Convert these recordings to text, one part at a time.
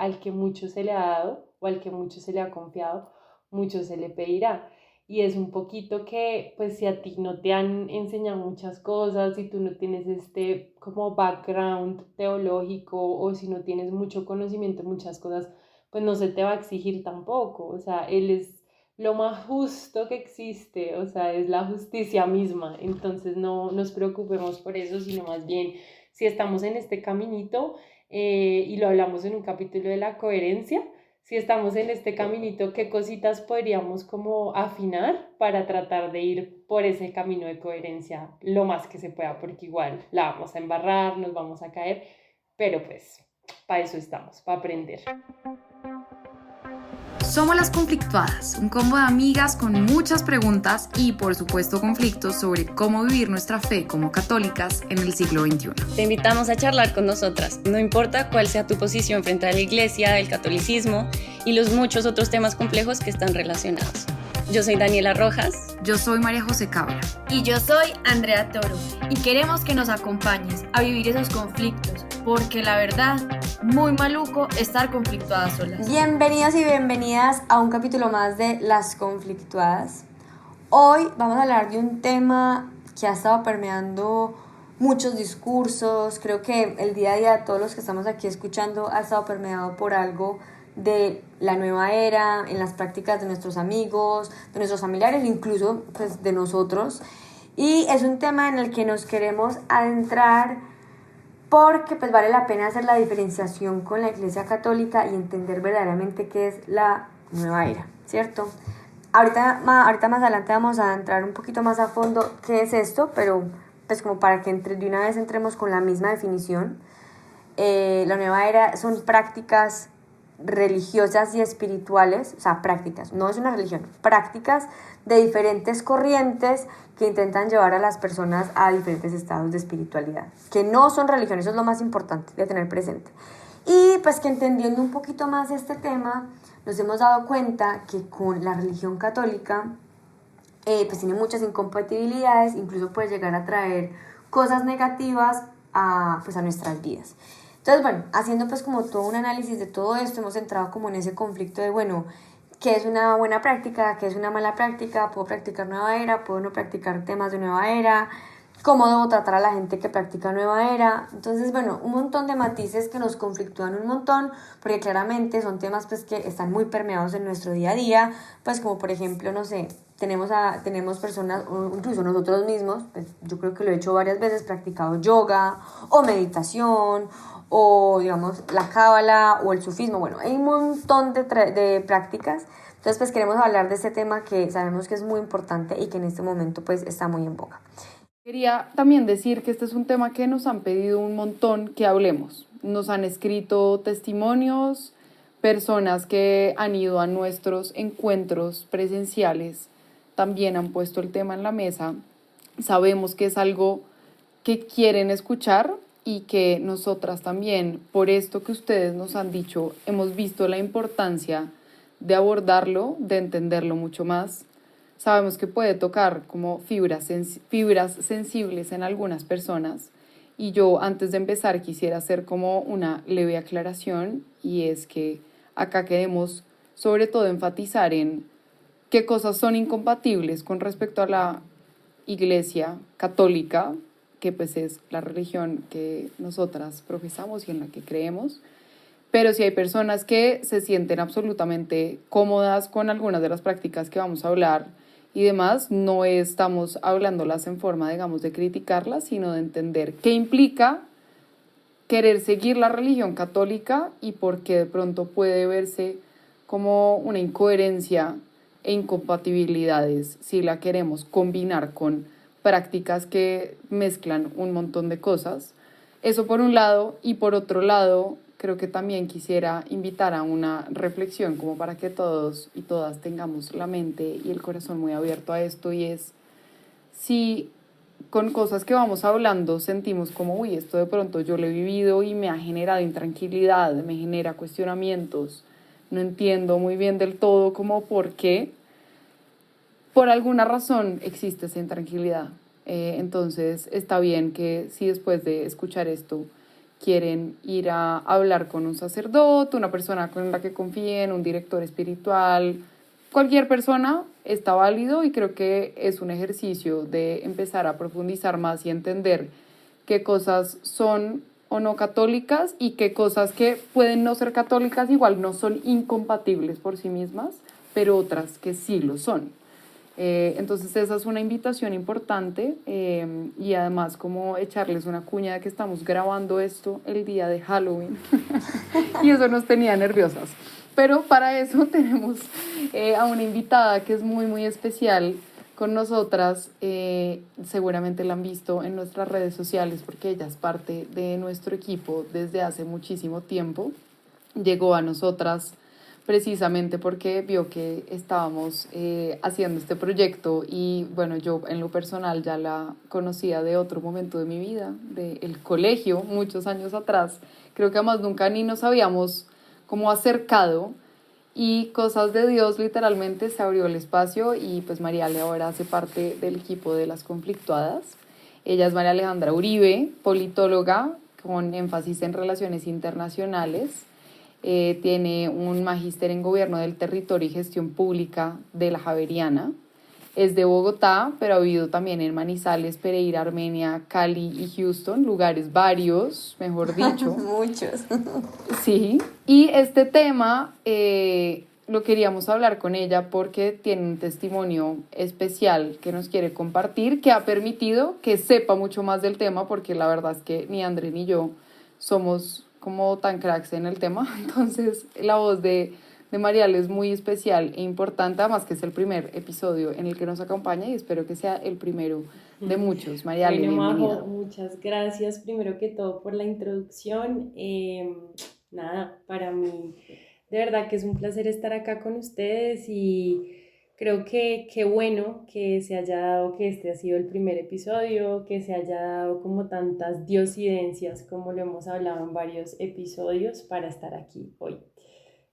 al que mucho se le ha dado o al que mucho se le ha confiado, mucho se le pedirá. Y es un poquito que, pues si a ti no te han enseñado muchas cosas, si tú no tienes este como background teológico o si no tienes mucho conocimiento de muchas cosas, pues no se te va a exigir tampoco. O sea, Él es lo más justo que existe, o sea, es la justicia misma. Entonces no nos preocupemos por eso, sino más bien si estamos en este caminito, y lo hablamos en un capítulo de la coherencia, si estamos en este caminito, qué cositas podríamos como afinar para tratar de ir por ese camino de coherencia lo más que se pueda, porque igual la vamos a embarrar, nos vamos a caer, pero pues para eso estamos, para aprender. Somos las conflictuadas, un combo de amigas con muchas preguntas y por supuesto conflictos sobre cómo vivir nuestra fe como católicas en el siglo XXI. Te invitamos a charlar con nosotras, no importa cuál sea tu posición frente a la iglesia, el catolicismo y los muchos otros temas complejos que están relacionados. Yo soy Daniela Rojas. Yo soy María José Cabra. Y yo soy Andrea Toro. Y queremos que nos acompañes a vivir esos conflictos, porque la verdad, muy maluco estar conflictuadas solas. Bienvenidos y bienvenidas a un capítulo más de Las Conflictuadas. Hoy vamos a hablar de un tema que ha estado permeando muchos discursos. Creo que el día a día de todos los que estamos aquí escuchando ha estado permeado por algo de la nueva era, en las prácticas de nuestros amigos, de nuestros familiares, incluso pues, de nosotros. Y es un tema en el que nos queremos adentrar porque pues vale la pena hacer la diferenciación con la Iglesia Católica y entender verdaderamente qué es la nueva era, ¿cierto? Ahorita más adelante vamos a entrar un poquito más a fondo qué es esto, pero pues como para que de una vez entremos con la misma definición. La nueva era son prácticas religiosas y espirituales, o sea, prácticas, no es una religión, prácticas de diferentes corrientes que intentan llevar a las personas a diferentes estados de espiritualidad, que no son religiones, eso es lo más importante de tener presente. Y pues que entendiendo un poquito más este tema, nos hemos dado cuenta que con la religión católica, pues tiene muchas incompatibilidades, incluso puede llegar a traer cosas negativas pues a nuestras vidas. Entonces, bueno, haciendo pues como todo un análisis de todo esto, hemos entrado como en ese conflicto de, bueno, ¿qué es una buena práctica? ¿Qué es una mala práctica? ¿Puedo practicar nueva era? ¿Puedo no practicar temas de nueva era? ¿Cómo debo tratar a la gente que practica nueva era? Entonces, bueno, un montón de matices que nos conflictúan un montón, porque claramente son temas pues que están muy permeados en nuestro día a día, pues como por ejemplo, no sé, tenemos personas, o incluso nosotros mismos, pues yo creo que lo he hecho varias veces, practicado yoga o meditación, o digamos la cábala o el sufismo. Bueno, hay un montón de prácticas. Entonces pues queremos hablar de este tema que sabemos que es muy importante y que en este momento pues está muy en boga. Quería también decir que este es un tema que nos han pedido un montón que hablemos. Nos han escrito testimonios, personas que han ido a nuestros encuentros presenciales también han puesto el tema en la mesa. Sabemos que es algo que quieren escuchar y que nosotras también, por esto que ustedes nos han dicho, hemos visto la importancia de abordarlo, de entenderlo mucho más. Sabemos que puede tocar como fibras sensibles en algunas personas y yo antes de empezar quisiera hacer como una leve aclaración y es que acá queremos sobre todo enfatizar en qué cosas son incompatibles con respecto a la Iglesia Católica, que pues es la religión que nosotras profesamos y en la que creemos. Pero si hay personas que se sienten absolutamente cómodas con algunas de las prácticas que vamos a hablar y demás, no estamos hablándolas en forma, digamos, de criticarlas, sino de entender qué implica querer seguir la religión católica y por qué de pronto puede verse como una incoherencia e incompatibilidades si la queremos combinar con prácticas que mezclan un montón de cosas. Eso por un lado, y por otro lado, creo que también quisiera invitar a una reflexión como para que todos y todas tengamos la mente y el corazón muy abierto a esto, y es si con cosas que vamos hablando sentimos como, uy, esto de pronto yo lo he vivido y me ha generado intranquilidad, me genera cuestionamientos, no entiendo muy bien del todo como por qué, por alguna razón existe esa intranquilidad. Entonces está bien que si después de escuchar esto quieren ir a hablar con un sacerdote, una persona con la que confíen, un director espiritual, cualquier persona está válido y creo que es un ejercicio de empezar a profundizar más y entender qué cosas son o no católicas y qué cosas que pueden no ser católicas igual no son incompatibles por sí mismas, pero otras que sí lo son. Entonces esa es una invitación importante y además como echarles una cuña de que estamos grabando esto el día de Halloween y eso nos tenía nerviosas. Pero para eso tenemos a una invitada que es muy, muy especial con nosotras. Seguramente la han visto en nuestras redes sociales porque ella es parte de nuestro equipo desde hace muchísimo tiempo. Llegó a nosotras precisamente porque vio que estábamos haciendo este proyecto y bueno, yo en lo personal ya la conocía de otro momento de mi vida, del colegio, muchos años atrás. Creo que además nunca ni nos habíamos como acercado y cosas de Dios literalmente se abrió el espacio y pues Mariale ahora hace parte del equipo de Las Conflictuadas. Ella es María Alejandra Uribe, politóloga con énfasis en relaciones internacionales. Tiene un magíster en Gobierno del Territorio y Gestión Pública de la Javeriana. Es de Bogotá, pero ha vivido también en Manizales, Pereira, Armenia, Cali y Houston, lugares varios, mejor dicho. Muchos. Sí, y este tema lo queríamos hablar con ella porque tiene un testimonio especial que nos quiere compartir, que ha permitido que sepa mucho más del tema, porque la verdad es que ni André ni yo somos como tan cracks en el tema. Entonces la voz de Mariale es muy especial e importante, además que es el primer episodio en el que nos acompaña y espero que sea el primero de muchos. Mariale, bueno, bienvenida. Majo, muchas gracias primero que todo por la introducción. Nada, para mí de verdad que es un placer estar acá con ustedes y creo que qué bueno que se haya dado que este ha sido el primer episodio, que se haya dado como tantas diosidencias como lo hemos hablado en varios episodios para estar aquí hoy.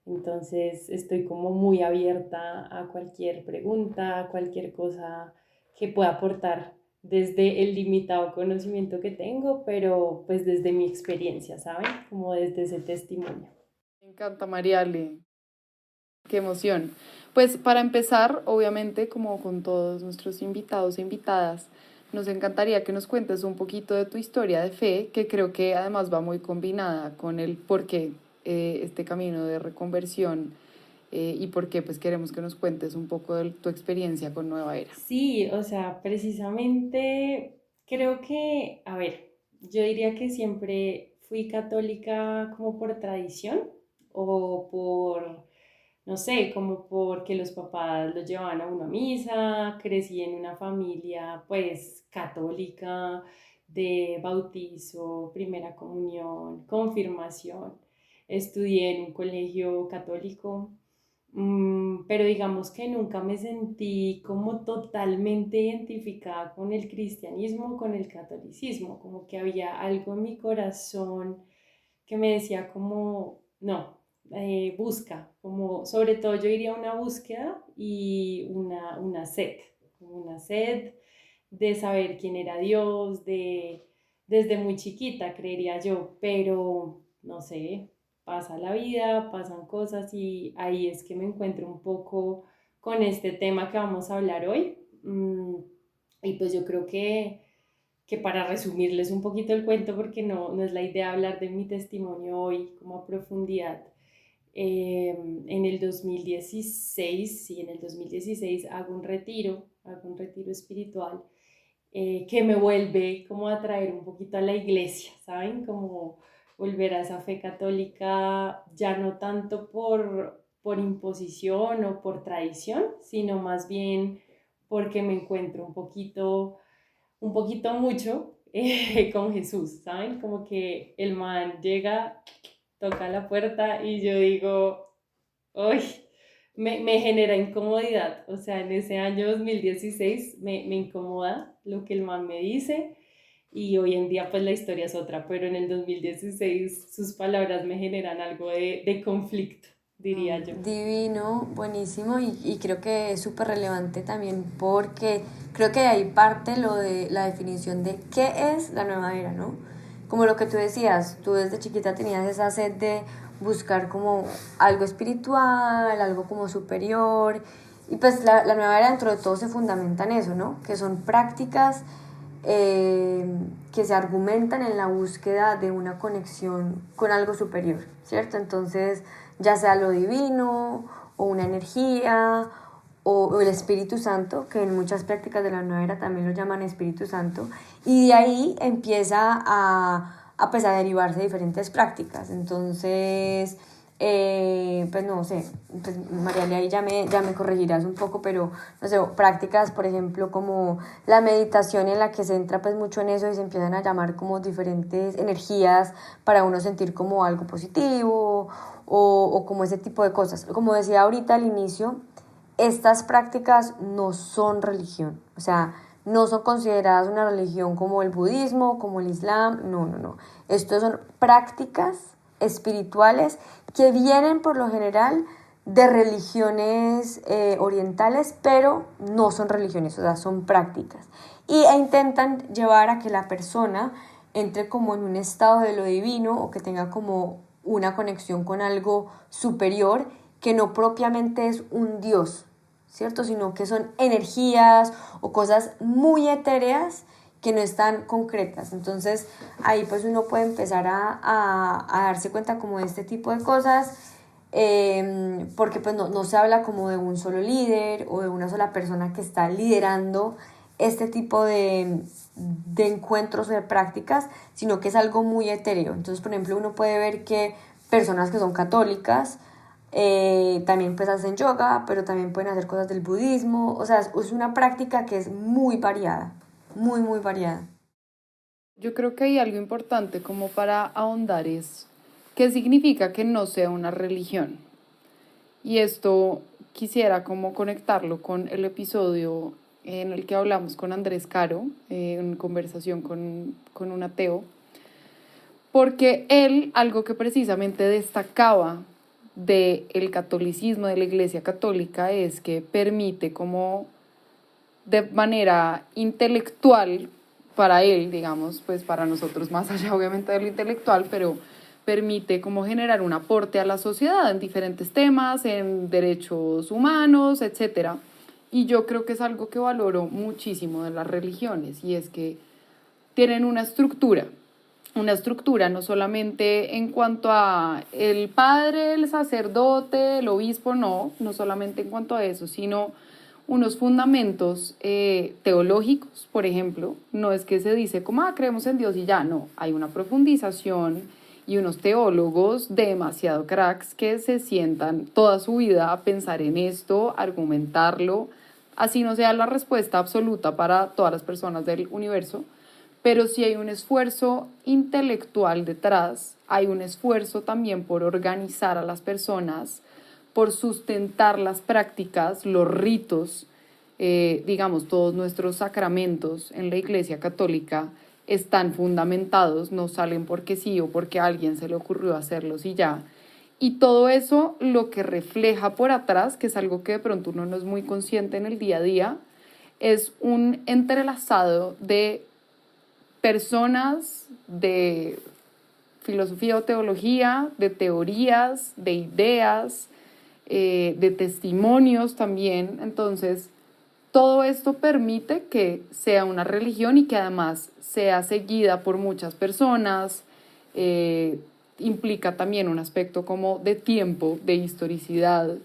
Entonces estoy como muy abierta a cualquier pregunta, a cualquier cosa que pueda aportar desde el limitado conocimiento que tengo, pero pues desde mi experiencia, ¿saben? Como desde ese testimonio. Me encanta, Mariale. Qué emoción. Pues para empezar, obviamente, como con todos nuestros invitados e invitadas, nos encantaría que nos cuentes un poquito de tu historia de fe, que creo que además va muy combinada con el por qué este camino de reconversión y por qué pues queremos que nos cuentes un poco de tu experiencia con Nueva Era. Sí, o sea, precisamente creo que, a ver, yo diría que siempre fui católica como por tradición o por, no sé, como porque los papás lo llevaban a uno a misa, crecí en una familia pues católica de bautizo, primera comunión, confirmación, estudié en un colegio católico. Pero digamos que nunca me sentí como totalmente identificada con el cristianismo, con el catolicismo, como que había algo en mi corazón que me decía como, no, busca, como sobre todo yo diría una búsqueda y una sed de saber quién era Dios, desde muy chiquita creería yo, pero no sé, pasa la vida, pasan cosas y ahí es que me encuentro un poco con este tema que vamos a hablar hoy. Y pues yo creo que para resumirles un poquito el cuento, porque no es la idea hablar de mi testimonio hoy como a profundidad, en el 2016, sí, en el 2016 hago un retiro espiritual que me vuelve como a traer un poquito a la iglesia, ¿saben? Como volver a esa fe católica, ya no tanto por imposición o por tradición, sino más bien porque me encuentro un poquito mucho con Jesús, ¿saben? Como que el man llega, toca la puerta y yo digo, uy, me genera incomodidad, o sea, en ese año 2016 me incomoda lo que el man me dice y hoy en día pues la historia es otra, pero en el 2016 sus palabras me generan algo de conflicto, diría yo. Divino, buenísimo y creo que es súper relevante también porque creo que de ahí parte lo de la definición de qué es la nueva era, ¿no? como lo que tú decías, tú desde chiquita tenías esa sed de buscar como algo espiritual, algo como superior, y pues la nueva era dentro de todo se fundamenta en eso, ¿no? Que son prácticas que se argumentan en la búsqueda de una conexión con algo superior, ¿cierto? Entonces, ya sea lo divino, o una energía, o el Espíritu Santo, que en muchas prácticas de la nueva era también lo llaman Espíritu Santo, y de ahí empieza pues a derivarse diferentes prácticas. Entonces, pues no sé, pues Mariale ahí ya me corregirás un poco, pero no sé, prácticas, por ejemplo, como la meditación, en la que se entra pues mucho en eso y se empiezan a llamar como diferentes energías para uno sentir como algo positivo, o como ese tipo de cosas. Como decía ahorita al inicio, estas prácticas no son religión, o sea, no son consideradas una religión como el budismo, como el islam, no. Estos son prácticas espirituales que vienen por lo general de religiones orientales, pero no son religiones, o sea, son prácticas. E intentan llevar a que la persona entre como en un estado de lo divino, o que tenga como una conexión con algo superior, que no propiamente es un Dios, ¿cierto? Sino que son energías o cosas muy etéreas que no están concretas. Entonces ahí pues uno puede empezar a darse cuenta como de este tipo de cosas, porque pues no se habla como de un solo líder o de una sola persona que está liderando este tipo de encuentros o de prácticas, sino que es algo muy etéreo. Entonces, por ejemplo, uno puede ver que personas que son católicas también pues hacen yoga, pero también pueden hacer cosas del budismo. O sea, es una práctica que es muy variada, muy variada. Yo creo que hay algo importante como para ahondar es qué significa que no sea una religión. Y esto quisiera como conectarlo con el episodio en el que hablamos con Andrés Caro, en conversación con un ateo, porque él, algo que precisamente destacaba del catolicismo, de la Iglesia Católica, es que permite como de manera intelectual, para él, digamos, pues para nosotros más allá obviamente de lo intelectual, pero permite como generar un aporte a la sociedad en diferentes temas, en derechos humanos, etcétera. Y yo creo que es algo que valoro muchísimo de las religiones, y es que tienen una estructura no solamente en cuanto a el padre, el sacerdote, el obispo, no solamente en cuanto a eso, sino unos fundamentos teológicos, por ejemplo. No es que se dice como, creemos en Dios y ya, no, hay una profundización y unos teólogos demasiado cracks que se sientan toda su vida a pensar en esto, argumentarlo, así no sea la respuesta absoluta para todas las personas del universo, pero sí hay un esfuerzo intelectual detrás, hay un esfuerzo también por organizar a las personas, por sustentar las prácticas, los ritos, digamos, todos nuestros sacramentos en la Iglesia Católica están fundamentados, no salen porque sí o porque a alguien se le ocurrió hacerlos y ya. Y todo eso lo que refleja por atrás, que es algo que de pronto uno no es muy consciente en el día a día, es un entrelazado de personas, de filosofía o teología, de teorías, de ideas, de testimonios también. Entonces, todo esto permite que sea una religión y que además sea seguida por muchas personas. Implica también un aspecto como de tiempo, de historicidad,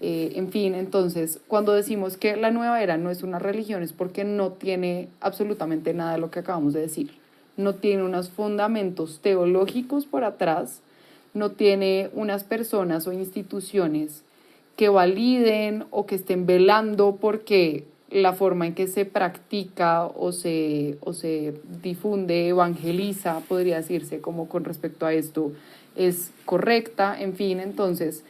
en fin. Entonces, cuando decimos que la nueva era no es una religión, es porque no tiene absolutamente nada de lo que acabamos de decir. No tiene unos fundamentos teológicos por atrás, no tiene unas personas o instituciones que validen o que estén velando porque la forma en que se practica o se difunde, evangeliza, podría decirse, como con respecto a esto, es correcta, en fin. Entonces,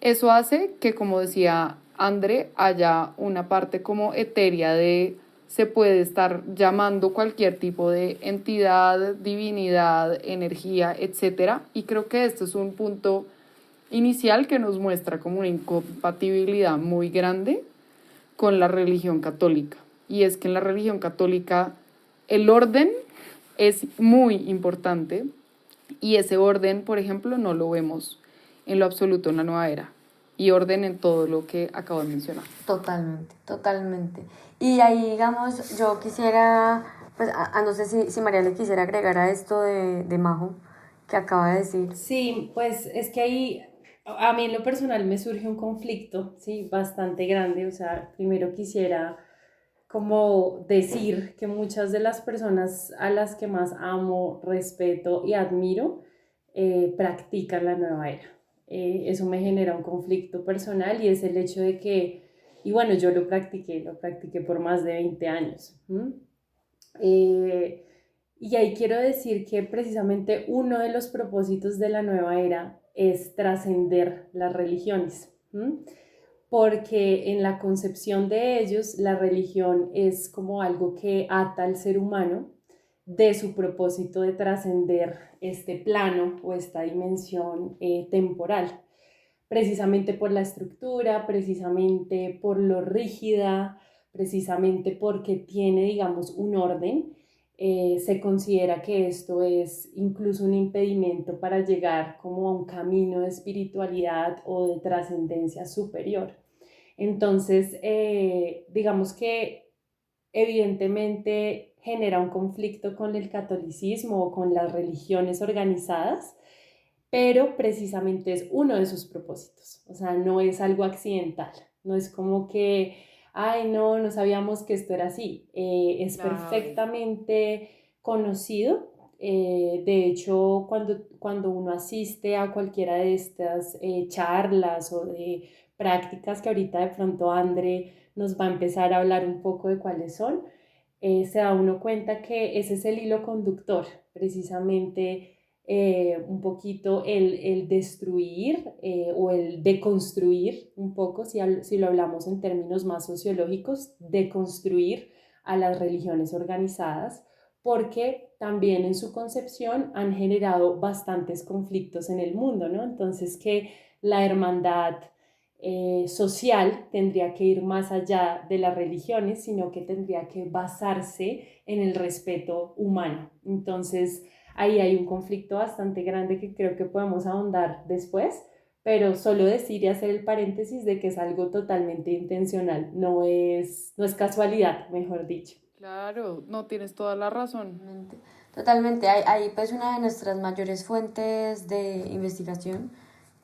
eso hace que, como decía André, haya una parte como etérea de se puede estar llamando cualquier tipo de entidad, divinidad, energía, etcétera. Y creo que este es un punto inicial que nos muestra como una incompatibilidad muy grande con la religión católica. Y es que en la religión católica el orden es muy importante y ese orden, por ejemplo, no lo vemos en lo absoluto en la nueva era y orden en todo lo que acabo de mencionar. Totalmente, totalmente. Y ahí, digamos, yo quisiera, pues, no sé si María le quisiera agregar a esto de Majo, que acaba de decir. Sí, pues es que ahí a mí en lo personal me surge un conflicto, sí, bastante grande. O sea, primero quisiera como decir que muchas de las personas a las que más amo, respeto y admiro practican la nueva era. Eso me genera un conflicto personal y es el hecho de que, y bueno, yo lo practiqué por más de 20 años. Eh, y ahí quiero decir que precisamente uno de los propósitos de la nueva era es trascender las religiones. Porque en la concepción de ellos la religión es como algo que ata al ser humano de su propósito de trascender este plano o esta dimensión temporal, precisamente por la estructura, precisamente por lo rígida, precisamente porque tiene, digamos, un orden. Se considera que esto es incluso un impedimento para llegar como a un camino de espiritualidad o de trascendencia superior. Entonces, digamos que evidentemente genera un conflicto con el catolicismo o con las religiones organizadas, pero precisamente es uno de sus propósitos. O sea, no es algo accidental, no es como que, ay, no, no sabíamos que esto era así. Es Claro. perfectamente conocido. De hecho, cuando uno asiste a cualquiera de estas charlas o de prácticas que ahorita de pronto André nos va a empezar a hablar un poco de cuáles son, se da uno cuenta que ese es el hilo conductor, precisamente un poquito el destruir o el deconstruir un poco, si lo hablamos en términos más sociológicos, deconstruir a las religiones organizadas, porque también en su concepción han generado bastantes conflictos en el mundo, ¿no? Entonces que la hermandad social tendría que ir más allá de las religiones, sino que tendría que basarse en el respeto humano. Entonces, ahí hay un conflicto bastante grande que creo que podemos ahondar después, pero solo decir y hacer el paréntesis de que es algo totalmente intencional, no es casualidad, mejor dicho. Claro, no tienes toda la razón. Totalmente. Totalmente. Ahí pues una de nuestras mayores fuentes de investigación,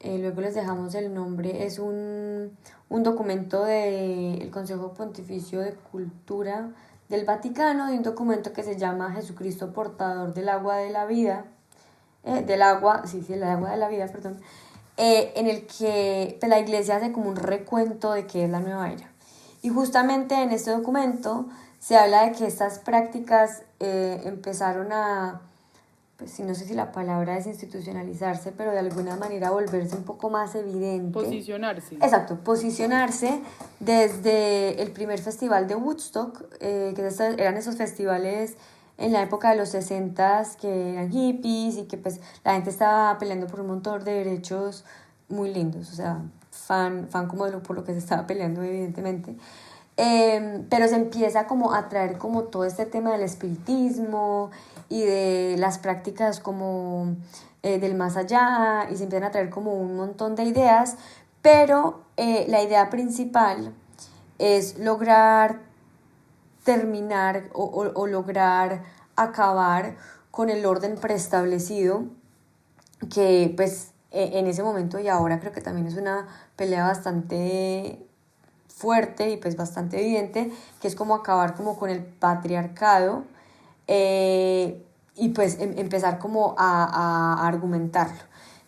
luego les dejamos el nombre, es un documento del Consejo Pontificio de Cultura del Vaticano, de un documento que se llama Jesucristo portador del agua de la vida, del agua de la vida, perdón, en el que pues, la iglesia hace como un recuento de qué es la nueva era. Y justamente en este documento se habla de que estas prácticas empezaron a, pues no sé si la palabra es institucionalizarse, pero de alguna manera volverse un poco más evidente. Posicionarse. Exacto, posicionarse desde el primer festival de Woodstock, que eran esos festivales en la época de los 60s que eran hippies y que pues la gente estaba peleando por un montón de derechos muy lindos, o sea, fan como por lo que se estaba peleando evidentemente. Pero se empieza como a traer como todo este tema del espiritismo y de las prácticas como del más allá, y se empiezan a traer como un montón de ideas, pero la idea principal es lograr terminar o lograr acabar con el orden preestablecido que pues en ese momento y ahora creo que también es una pelea bastante fuerte y pues bastante evidente, que es como acabar como con el patriarcado y pues empezar como a argumentarlo,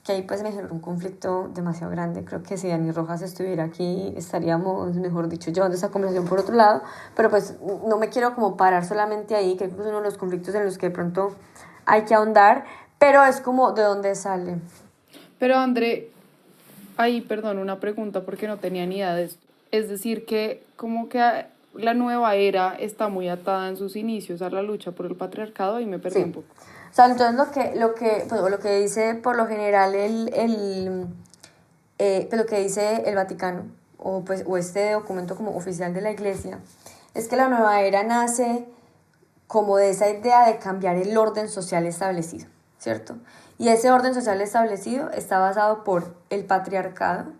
que ahí pues me generó un conflicto demasiado grande. Creo que si Dani Rojas estuviera aquí estaríamos, mejor dicho, llevando esa conversación por otro lado, pero pues no me quiero como parar solamente ahí, creo que es uno de los conflictos en los que de pronto hay que ahondar, pero es como de dónde sale. Pero André, ahí, perdón, una pregunta porque no tenía ni idea de esto. Es decir, que como que la nueva era está muy atada en sus inicios a la lucha por el patriarcado y me perdí un poco. O sea, entonces lo que dice por lo general pues lo que dice el Vaticano o este documento como oficial de la Iglesia es que la nueva era nace como de esa idea de cambiar el orden social establecido, ¿cierto? Y ese orden social establecido está basado por el patriarcado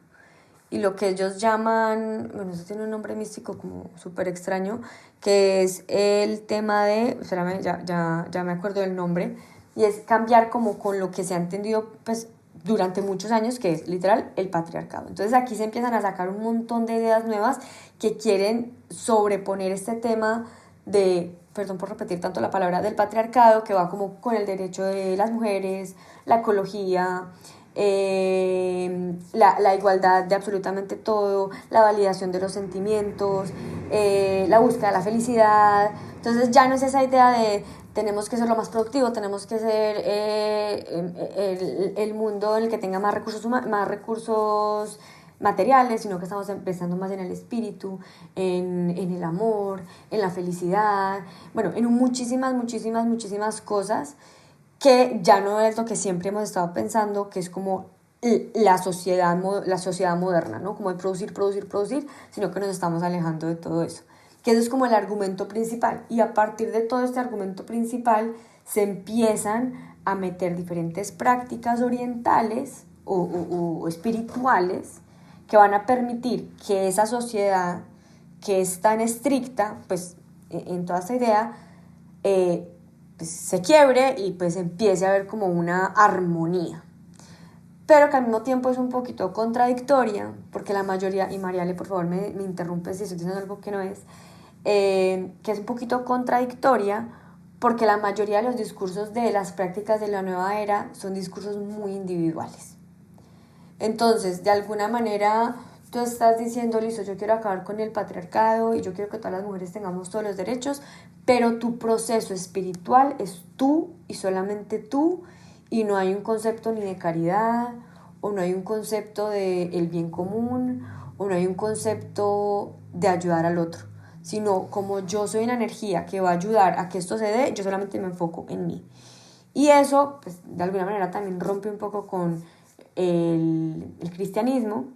y lo que ellos llaman, bueno, eso tiene un nombre místico como súper extraño, que es el tema de, espérame, ya me acuerdo del nombre, y es cambiar como con lo que se ha entendido pues, durante muchos años, que es literal el patriarcado. Entonces aquí se empiezan a sacar un montón de ideas nuevas que quieren sobreponer este tema de, perdón por repetir tanto la palabra, del patriarcado, que va como con el derecho de las mujeres, la ecología, la igualdad de absolutamente todo, la validación de los sentimientos, la búsqueda de la felicidad. Entonces ya no es esa idea de tenemos que ser lo más productivo, tenemos que ser el mundo en el que tenga más recursos materiales, sino que estamos pensando más en el espíritu, en el amor, en la felicidad, bueno, en muchísimas cosas que ya no es lo que siempre hemos estado pensando, que es como la sociedad moderna, ¿no? Como de producir, sino que nos estamos alejando de todo eso. Que eso es como el argumento principal. Y a partir de todo este argumento principal se empiezan a meter diferentes prácticas orientales o espirituales que van a permitir que esa sociedad que es tan estricta, pues en toda esta idea, pues, se quiebre y pues empiece a haber como una armonía. Pero que al mismo tiempo es un poquito contradictoria, porque la mayoría, y Mariale, por favor, me interrumpe si estoy diciendo algo que no es, que es un poquito contradictoria, porque la mayoría de los discursos de las prácticas de la nueva era son discursos muy individuales. Entonces, de alguna manera, tú estás diciendo, listo, yo quiero acabar con el patriarcado y yo quiero que todas las mujeres tengamos todos los derechos, pero tu proceso espiritual es tú y solamente tú, y no hay un concepto ni de caridad, o no hay un concepto de el bien común, o no hay un concepto de ayudar al otro, sino como yo soy una energía que va a ayudar a que esto se dé, yo solamente me enfoco en mí. Y eso, pues, de alguna manera también rompe un poco con el cristianismo,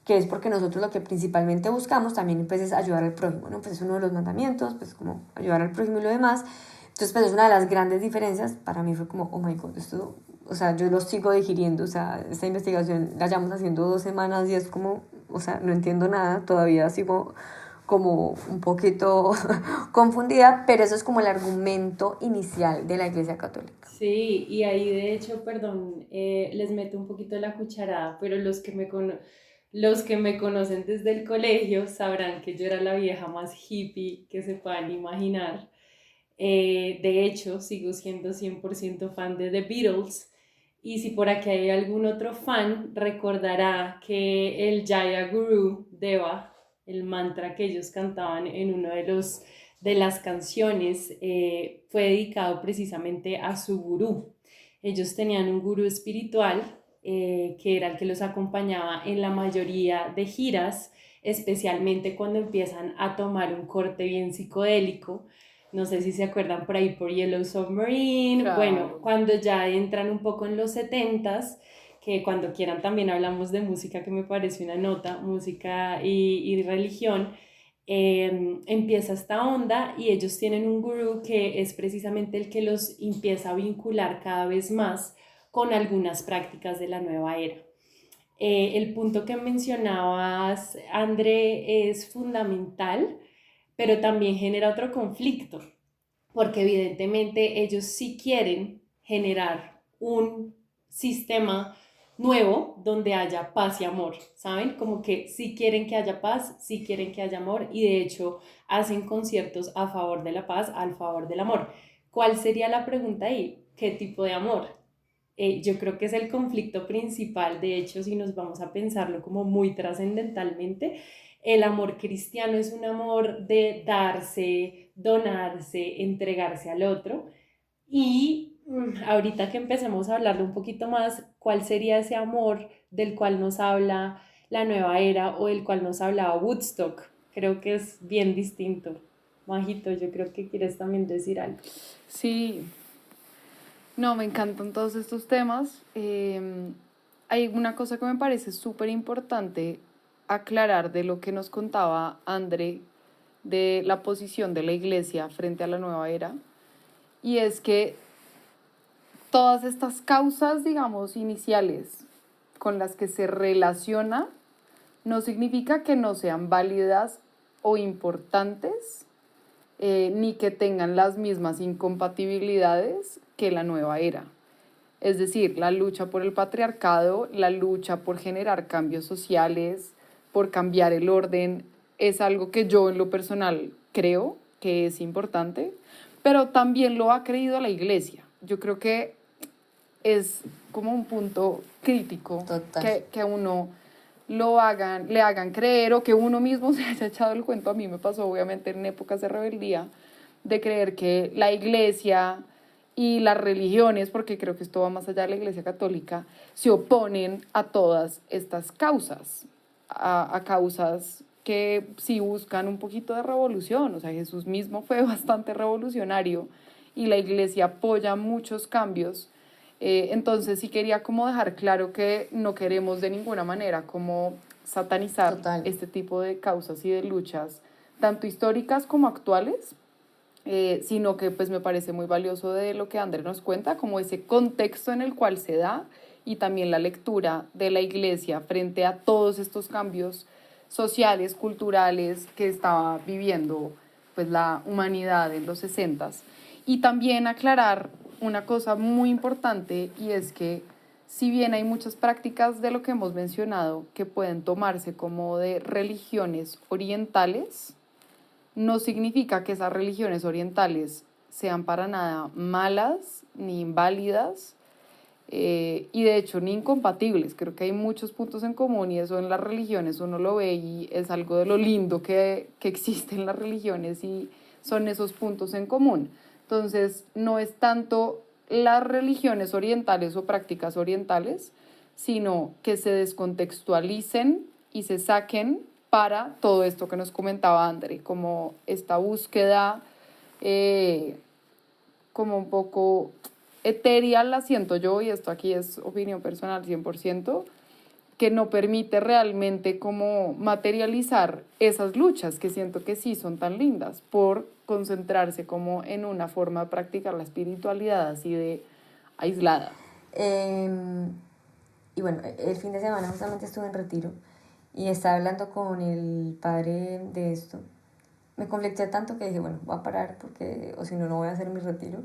que es porque nosotros lo que principalmente buscamos también pues, es ayudar al prójimo, ¿no? Pues es uno de los mandamientos, pues como ayudar al prójimo y lo demás. Entonces, pues es una de las grandes diferencias. Para mí fue como, oh my God, esto, o sea, yo lo sigo digiriendo, o sea, esta investigación la llevamos haciendo 2 semanas y es como, o sea, no entiendo nada, todavía sigo como un poquito confundida, pero eso es como el argumento inicial de la Iglesia Católica. Sí, y ahí de hecho, perdón, les meto un poquito la cucharada, pero los que me conocen desde el colegio sabrán que yo era la vieja más hippie que se puedan imaginar. De hecho, sigo siendo 100% fan de The Beatles. Y si por aquí hay algún otro fan, recordará que el Jaya Guru Deva, el mantra que ellos cantaban en uno de las canciones, fue dedicado precisamente a su gurú. Ellos tenían un gurú espiritual que era el que los acompañaba en la mayoría de giras, especialmente cuando empiezan a tomar un corte bien psicodélico. No sé si se acuerdan por ahí por Yellow Submarine, Claro. Bueno, cuando ya entran un poco en los 70s, que cuando quieran también hablamos de música, que me parece una nota, música y religión, empieza esta onda y ellos tienen un gurú que es precisamente el que los empieza a vincular cada vez más con algunas prácticas de la nueva era. El punto que mencionabas, André, es fundamental, pero también genera otro conflicto, porque evidentemente ellos sí quieren generar un sistema nuevo donde haya paz y amor, ¿saben? Como que sí quieren que haya paz, sí quieren que haya amor y de hecho hacen conciertos a favor de la paz, al favor del amor. ¿Cuál sería la pregunta ahí? ¿Qué tipo de amor? Yo creo que es el conflicto principal, de hecho, si nos vamos a pensarlo como muy trascendentalmente, el amor cristiano es un amor de darse, donarse, entregarse al otro. Y ahorita que empecemos a hablarlo un poquito más, ¿cuál sería ese amor del cual nos habla la nueva era o del cual nos hablaba Woodstock? Creo que es bien distinto. Majito, yo creo que quieres también decir algo. Sí, no, me encantan todos estos temas. Hay una cosa que me parece súper importante aclarar de lo que nos contaba André de la posición de la iglesia frente a la nueva era, y es que todas estas causas, digamos, iniciales con las que se relaciona, no significa que no sean válidas o importantes, ni que tengan las mismas incompatibilidades que la nueva era. Es decir, la lucha por el patriarcado, la lucha por generar cambios sociales, por cambiar el orden, es algo que yo en lo personal creo que es importante, pero también lo ha creído la Iglesia. Yo creo que es como un punto crítico que uno le hagan creer, o que uno mismo se haya echado el cuento. A mí me pasó obviamente en épocas de rebeldía, de creer que la Iglesia y las religiones, porque creo que esto va más allá de la Iglesia católica, se oponen a todas estas causas, a causas que sí buscan un poquito de revolución. O sea, Jesús mismo fue bastante revolucionario y la Iglesia apoya muchos cambios. Entonces sí quería como dejar claro que no queremos de ninguna manera como satanizar este tipo de causas y de luchas, tanto históricas como actuales, sino que pues me parece muy valioso de lo que André nos cuenta, como ese contexto en el cual se da, y también la lectura de la Iglesia frente a todos estos cambios sociales, culturales que estaba viviendo pues la humanidad en los 60s. Y también aclarar una cosa muy importante, y es que si bien hay muchas prácticas de lo que hemos mencionado que pueden tomarse como de religiones orientales, no significa que esas religiones orientales sean para nada malas ni inválidas, y de hecho ni incompatibles. Creo que hay muchos puntos en común, y eso en las religiones uno lo ve y es algo de lo lindo que existe en las religiones, y son esos puntos en común. Entonces no es tanto las religiones orientales o prácticas orientales, sino que se descontextualicen y se saquen para todo esto que nos comentaba André, como esta búsqueda como un poco etérea, la siento yo, y esto aquí es opinión personal 100%, que no permite realmente como materializar esas luchas que siento que sí son tan lindas, por concentrarse como en una forma de practicar la espiritualidad así de aislada. Y bueno, el fin de semana justamente estuve en retiro y estaba hablando con el padre de esto. Me conflicté tanto que dije, bueno, voy a parar porque, o si no, no voy a hacer mi retiro.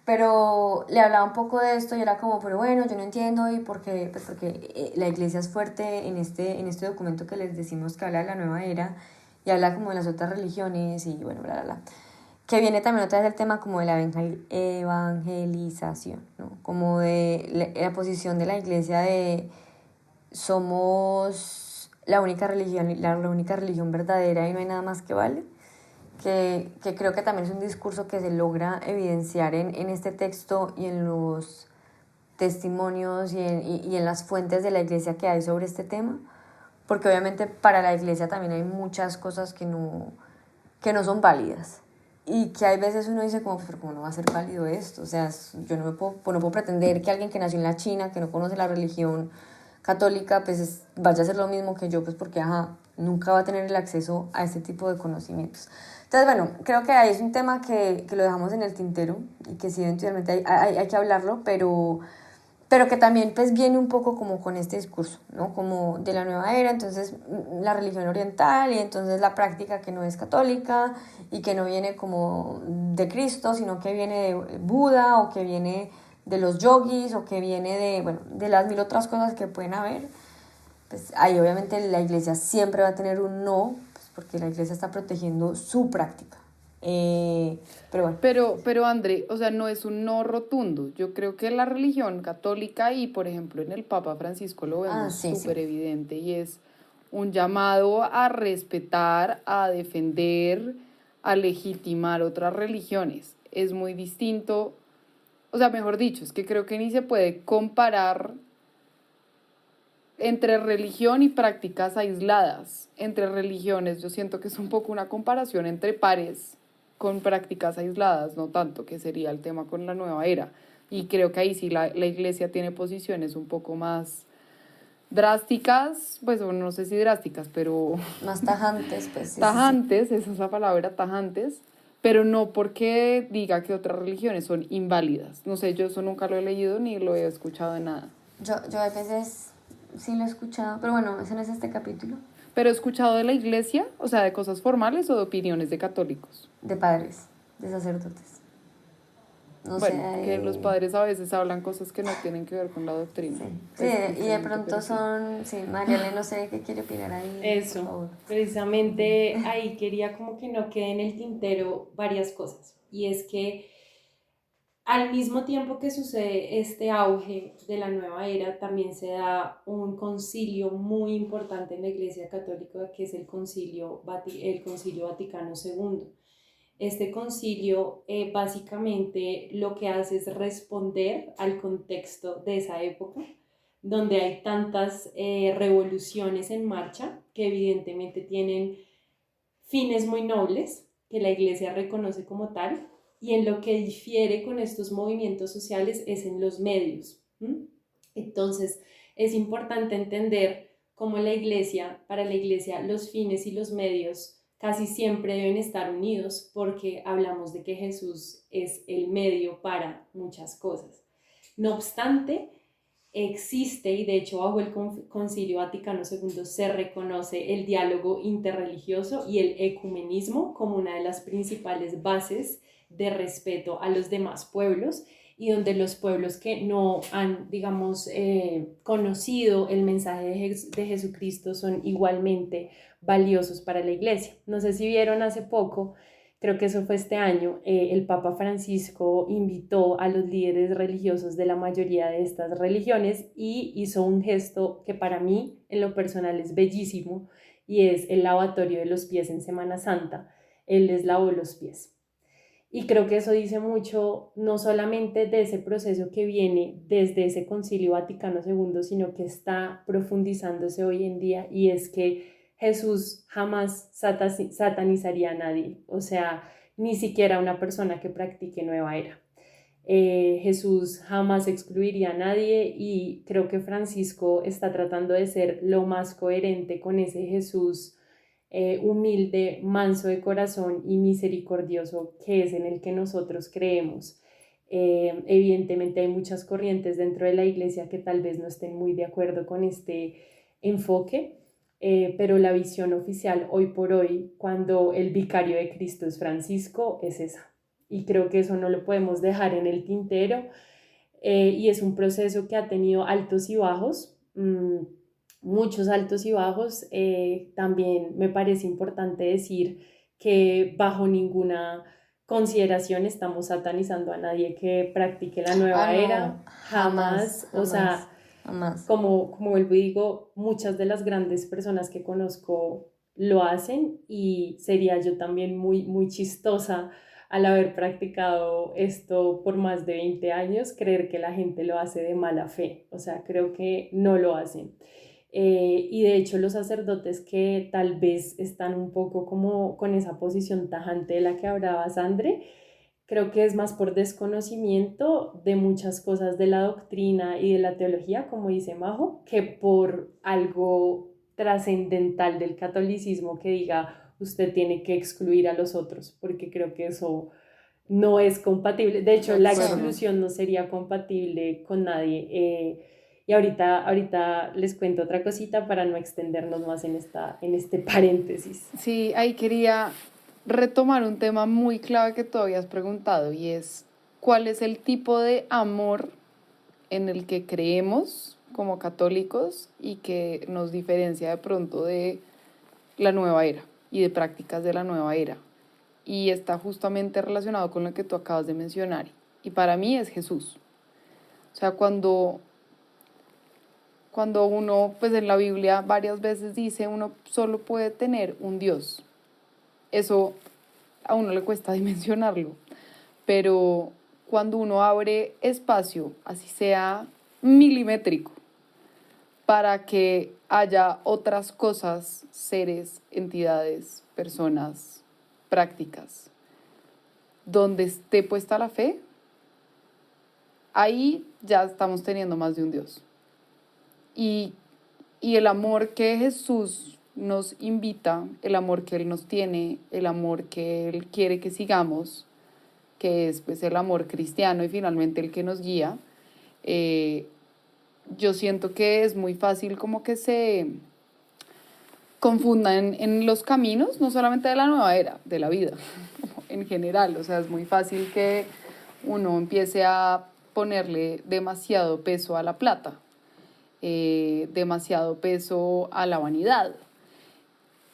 Pero le hablaba un poco de esto y era como, pero bueno, yo no entiendo, y porque, pues porque la Iglesia es fuerte en este documento que les decimos, que habla de la nueva era y habla como de las otras religiones y bueno, bla, bla, bla. Que viene también otra vez el tema como de la evangelización, ¿no? Como de la posición de la Iglesia de somos la única religión verdadera y no hay nada más que vale. Que creo que también es un discurso que se logra evidenciar en este texto y en los testimonios y en las fuentes de la Iglesia que hay sobre este tema, porque obviamente para la Iglesia también hay muchas cosas que no son válidas, y que hay veces uno dice como, pero ¿cómo no va a ser válido esto? O sea, yo no puedo pretender que alguien que nació en la China, que no conoce la religión católica, pues vaya a hacer lo mismo que yo, pues porque nunca va a tener el acceso a este tipo de conocimientos. Entonces, bueno, creo que ahí es un tema que lo dejamos en el tintero y que sí, eventualmente hay que hablarlo, pero que también pues viene un poco como con este discurso, ¿no? Como de la nueva era, entonces la religión oriental, y entonces la práctica que no es católica y que no viene como de Cristo, sino que viene de Buda, o que viene de los yogis, o que viene de las mil otras cosas que pueden haber. Pues ahí obviamente la Iglesia siempre va a tener un no, porque la Iglesia está protegiendo su práctica. Pero bueno. Pero André, o sea, no es un no rotundo. Yo creo que la religión católica, y por ejemplo en el Papa Francisco lo vemos súper evidente, y es un llamado a respetar, a defender, a legitimar otras religiones. Es muy distinto, o sea, mejor dicho, es que creo que ni se puede comparar entre religión y prácticas aisladas. Entre religiones yo siento que es un poco una comparación entre pares con prácticas aisladas, no tanto, que sería el tema con la nueva era. Y creo que ahí sí la Iglesia tiene posiciones un poco más drásticas, pues no sé si drásticas, pero más tajantes, pues. Tajantes, esa es la palabra, tajantes, pero no porque diga que otras religiones son inválidas. No sé, yo eso nunca lo he leído ni lo he escuchado de nada. Yo a veces sí lo he escuchado, pero bueno, ese no es este capítulo. Pero he escuchado de la iglesia, o sea, de cosas formales o de opiniones de católicos. De padres, de sacerdotes. No Bueno, sé, que los padres a veces hablan cosas que no tienen que ver con la doctrina. Sí, Pues, y de tristemente, pronto pero sí. son, sí, Mariale, no sé qué quiere opinar ahí. Por Eso, favor. precisamente ahí quería como que no quede en el tintero varias cosas. Y es que al mismo tiempo que sucede este auge de la nueva era, también se da un concilio muy importante en la Iglesia Católica, que es el Concilio Vaticano II. Este concilio básicamente lo que hace es responder al contexto de esa época, donde hay tantas revoluciones en marcha que evidentemente tienen fines muy nobles, que la Iglesia reconoce como tal, y en lo que difiere con estos movimientos sociales es en los medios. Entonces, es importante entender cómo para la Iglesia, los fines y los medios casi siempre deben estar unidos porque hablamos de que Jesús es el medio para muchas cosas. No obstante, existe, y de hecho bajo el Concilio Vaticano II se reconoce el diálogo interreligioso y el ecumenismo como una de las principales bases de respeto a los demás pueblos, y donde los pueblos que no han, digamos, conocido el mensaje de Jesucristo son igualmente valiosos para la Iglesia. No sé si vieron hace poco, creo que eso fue este año, el Papa Francisco invitó a los líderes religiosos de la mayoría de estas religiones y hizo un gesto que para mí en lo personal es bellísimo, y es el lavatorio de los pies en Semana Santa. Él les lavó los pies. Y creo que eso dice mucho, no solamente de ese proceso que viene desde ese Concilio Vaticano II, sino que está profundizándose hoy en día, y es que Jesús jamás satanizaría a nadie, o sea, ni siquiera a una persona que practique nueva era. Jesús jamás excluiría a nadie, y creo que Francisco está tratando de ser lo más coherente con ese Jesús humilde, manso de corazón y misericordioso que es en el que nosotros creemos. Evidentemente hay muchas corrientes dentro de la Iglesia que tal vez no estén muy de acuerdo con este enfoque, pero la visión oficial hoy por hoy, cuando el vicario de Cristo es Francisco, es esa. Y creo que eso no lo podemos dejar en el tintero, y es un proceso que ha tenido altos y bajos, muchos altos y bajos. También me parece importante decir que bajo ninguna consideración estamos satanizando a nadie que practique la nueva era, jamás, o sea, jamás. como vuelvo y digo, muchas de las grandes personas que conozco lo hacen, y sería yo también muy, muy chistosa al haber practicado esto por más de 20 años, creer que la gente lo hace de mala fe. O sea, creo que no lo hacen. Y de hecho los sacerdotes que tal vez están un poco como con esa posición tajante de la que hablaba Sandre, creo que es más por desconocimiento de muchas cosas de la doctrina y de la teología, como dice Majo, que por algo trascendental del catolicismo que diga usted tiene que excluir a los otros, porque creo que eso no es compatible. De hecho, la exclusión no sería compatible con nadie. Y ahorita les cuento otra cosita para no extendernos más en este paréntesis. Sí, ahí quería retomar un tema muy clave que tú habías preguntado, y es ¿cuál es el tipo de amor en el que creemos como católicos y que nos diferencia de pronto de la nueva era y de prácticas de la nueva era? Y está justamente relacionado con lo que tú acabas de mencionar, y para mí es Jesús. O sea, cuando uno, pues en la Biblia varias veces dice uno solo puede tener un Dios. Eso a uno le cuesta dimensionarlo, pero cuando uno abre espacio, así sea milimétrico, para que haya otras cosas, seres, entidades, personas, prácticas, donde esté puesta la fe, ahí ya estamos teniendo más de un Dios. Y el amor que Jesús nos invita, el amor que Él nos tiene, el amor que Él quiere que sigamos, que es pues el amor cristiano y finalmente el que nos guía, yo siento que es muy fácil como que se confundan en los caminos, no solamente de la nueva era, de la vida en general. O sea, es muy fácil que uno empiece a ponerle demasiado peso a la plata, demasiado peso a la vanidad.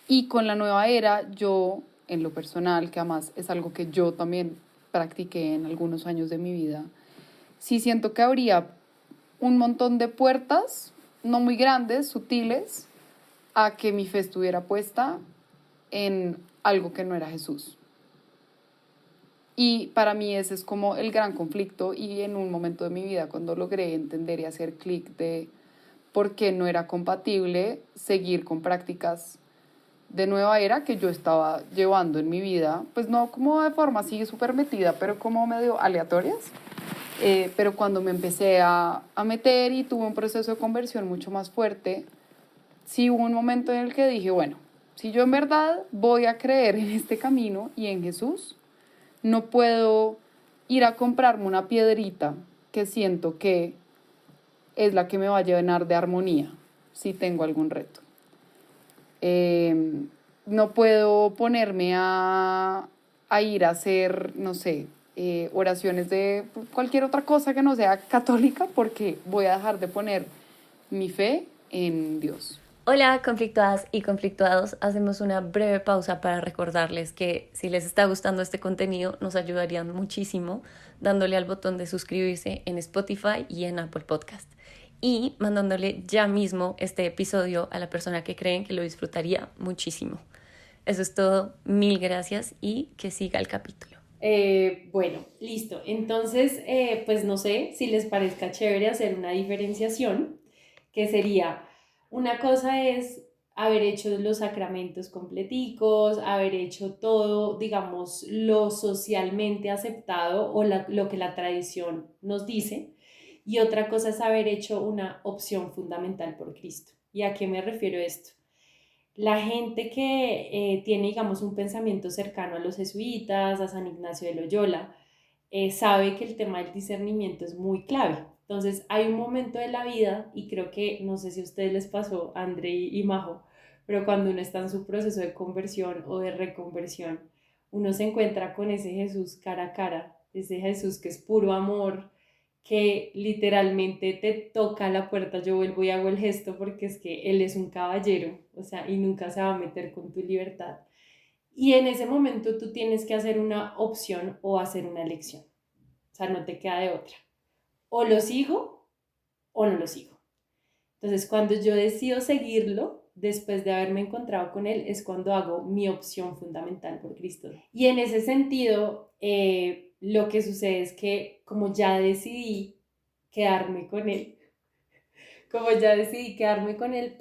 Y con la nueva era, yo, en lo personal, que además es algo que yo también practiqué en algunos años de mi vida, sí siento que habría un montón de puertas, no muy grandes, sutiles, a que mi fe estuviera puesta en algo que no era Jesús. Y para mí ese es como el gran conflicto, y en un momento de mi vida cuando logré entender y hacer clic de por qué no era compatible seguir con prácticas de nueva era que yo estaba llevando en mi vida, pues no como de forma así súper metida, pero como medio aleatorias. Pero cuando me empecé a meter y tuve un proceso de conversión mucho más fuerte, sí hubo un momento en el que dije, bueno, si yo en verdad voy a creer en este camino y en Jesús, no puedo ir a comprarme una piedrita que siento que es la que me va a llenar de armonía si tengo algún reto. No puedo ponerme a ir a hacer, no sé, oraciones de cualquier otra cosa que no sea católica, porque voy a dejar de poner mi fe en Dios. Hola, conflictuadas y conflictuados. Hacemos una breve pausa para recordarles que si les está gustando este contenido, nos ayudarían muchísimo dándole al botón de suscribirse en Spotify y en Apple Podcast, y mandándole ya mismo este episodio a la persona que creen que lo disfrutaría muchísimo. Eso es todo. Mil gracias y que siga el capítulo. Bueno, listo. Entonces, pues no sé si les parezca chévere hacer una diferenciación, que sería, una cosa es haber hecho los sacramentos completicos, haber hecho todo, digamos, lo socialmente aceptado o lo que la tradición nos dice, y otra cosa es haber hecho una opción fundamental por Cristo. ¿Y a qué me refiero esto? La gente que tiene, digamos, un pensamiento cercano a los jesuitas, a San Ignacio de Loyola, sabe que el tema del discernimiento es muy clave. Entonces, hay un momento de la vida, y creo que, no sé si a ustedes les pasó, André y Majo, pero cuando uno está en su proceso de conversión o de reconversión, uno se encuentra con ese Jesús cara a cara, ese Jesús que es puro amor, que literalmente te toca la puerta. Yo vuelvo y hago el gesto porque es que Él es un caballero, o sea, y nunca se va a meter con tu libertad. Y en ese momento tú tienes que hacer una opción o hacer una elección. O sea, no te queda de otra. O lo sigo o no lo sigo. Entonces, cuando yo decido seguirlo, después de haberme encontrado con Él, es cuando hago mi opción fundamental por Cristo. Y en ese sentido, lo que sucede es que como ya decidí quedarme con Él,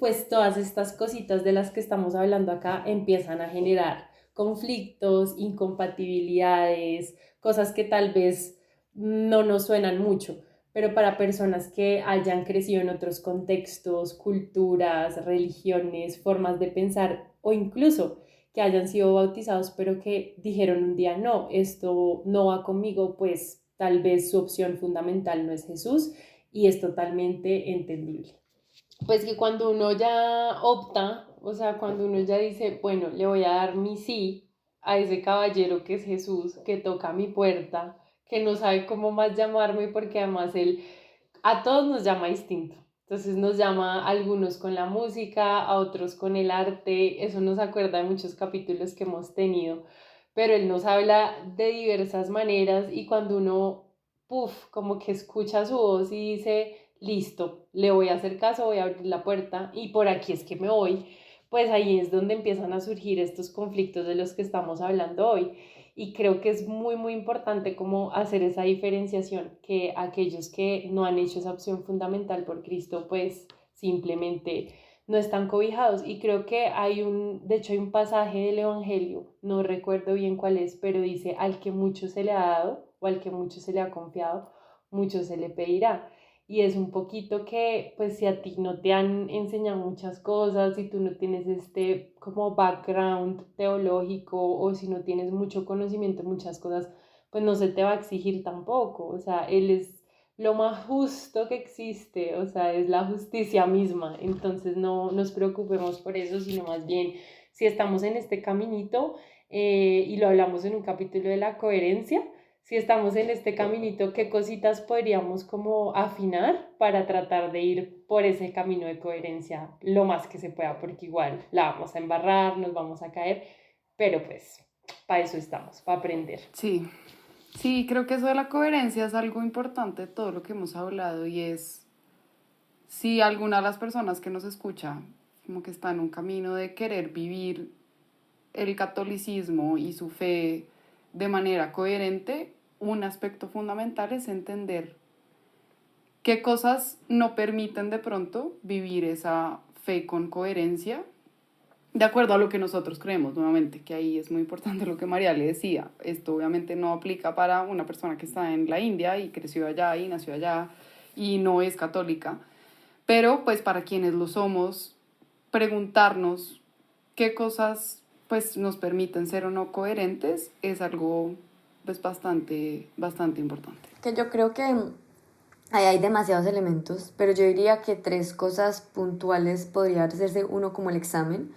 pues todas estas cositas de las que estamos hablando acá empiezan a generar conflictos, incompatibilidades, cosas que tal vez no nos suenan mucho, pero para personas que hayan crecido en otros contextos, culturas, religiones, formas de pensar, o incluso que hayan sido bautizados pero que dijeron un día, no, esto no va conmigo, pues tal vez su opción fundamental no es Jesús, y es totalmente entendible. Pues que cuando uno ya opta, o sea, cuando uno ya dice, bueno, le voy a dar mi sí a ese caballero que es Jesús, que toca mi puerta, que no sabe cómo más llamarme, porque además Él a todos nos llama distinto. Entonces nos llama a algunos con la música, a otros con el arte. Eso nos acuerda de muchos capítulos que hemos tenido, pero Él nos habla de diversas maneras, y cuando uno, como que escucha su voz y dice, listo, le voy a hacer caso, voy a abrir la puerta y por aquí es que me voy, pues ahí es donde empiezan a surgir estos conflictos de los que estamos hablando hoy. Y creo que es muy, muy importante como hacer esa diferenciación, que aquellos que no han hecho esa opción fundamental por Cristo, pues simplemente no están cobijados. Y creo que de hecho hay un pasaje del Evangelio, no recuerdo bien cuál es, pero dice, al que mucho se le ha dado o al que mucho se le ha confiado, mucho se le pedirá. y es un poquito que pues si a ti no te han enseñado muchas cosas, si tú no tienes este como background teológico o si no tienes mucho conocimiento en muchas cosas, pues no se te va a exigir tampoco, o sea, Él es lo más justo que existe, o sea, es la justicia misma, entonces no nos preocupemos por eso, sino más bien si estamos en este caminito, y lo hablamos en un capítulo de la coherencia, si estamos en este caminito, qué cositas podríamos como afinar para tratar de ir por ese camino de coherencia lo más que se pueda, porque igual la vamos a embarrar, nos vamos a caer, pero pues para eso estamos, para aprender. Sí, sí, creo que eso de la coherencia es algo importante de todo lo que hemos hablado y es si alguna de las personas que nos escucha como que está en un camino de querer vivir el catolicismo y su fe de manera coherente, un aspecto fundamental es entender qué cosas no permiten de pronto vivir esa fe con coherencia, de acuerdo a lo que nosotros creemos, nuevamente, que ahí es muy importante lo que María le decía. Esto obviamente no aplica para una persona que está en la India y creció allá y nació allá y no es católica, pero pues para quienes lo somos, preguntarnos qué cosas pues nos permiten ser o no coherentes es algo pues bastante importante. Que yo creo que ahí hay demasiados elementos, pero yo diría que 3 cosas puntuales podría hacerse uno como el examen.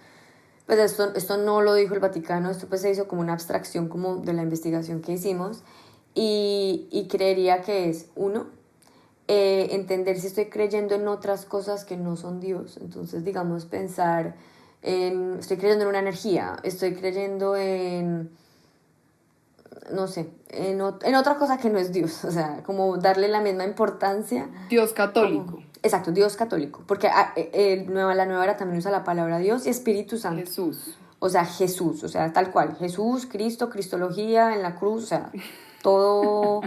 Pues esto no lo dijo el Vaticano, esto pues se hizo como una abstracción como de la investigación que hicimos y creería que es, uno, entender si estoy creyendo en otras cosas que no son Dios. Entonces, digamos, pensar estoy creyendo en una energía, estoy creyendo en, no sé, en otra cosa que no es Dios, o sea, como darle la misma importancia. Dios católico. Exacto, Dios católico, porque la nueva era también usa la palabra Dios y Espíritu Santo. Jesús. O sea, Jesús, o sea, tal cual, Jesús, Cristo, Cristología en la cruz, o sea, todo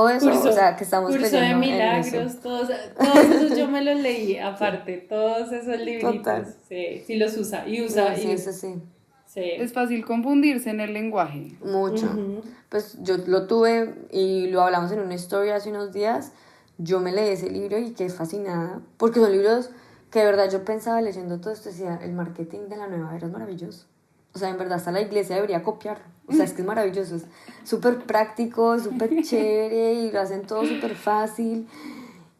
eso, o sea, que estamos curso creyendo de milagros, en eso. todos esos yo me los leí aparte, todos esos libritos, Total. sí los usa y Sí. Es fácil confundirse en el lenguaje. Mucho. Pues yo lo tuve y lo hablamos en una historia hace unos días. Yo me leí ese libro y quedé fascinada, porque son libros que de verdad yo pensaba leyendo todo esto, decía, el marketing de la nueva era es maravilloso. O sea, en verdad hasta la iglesia debería copiarlo. O sea, es que es maravilloso, es súper práctico, súper chévere y lo hacen todo súper fácil.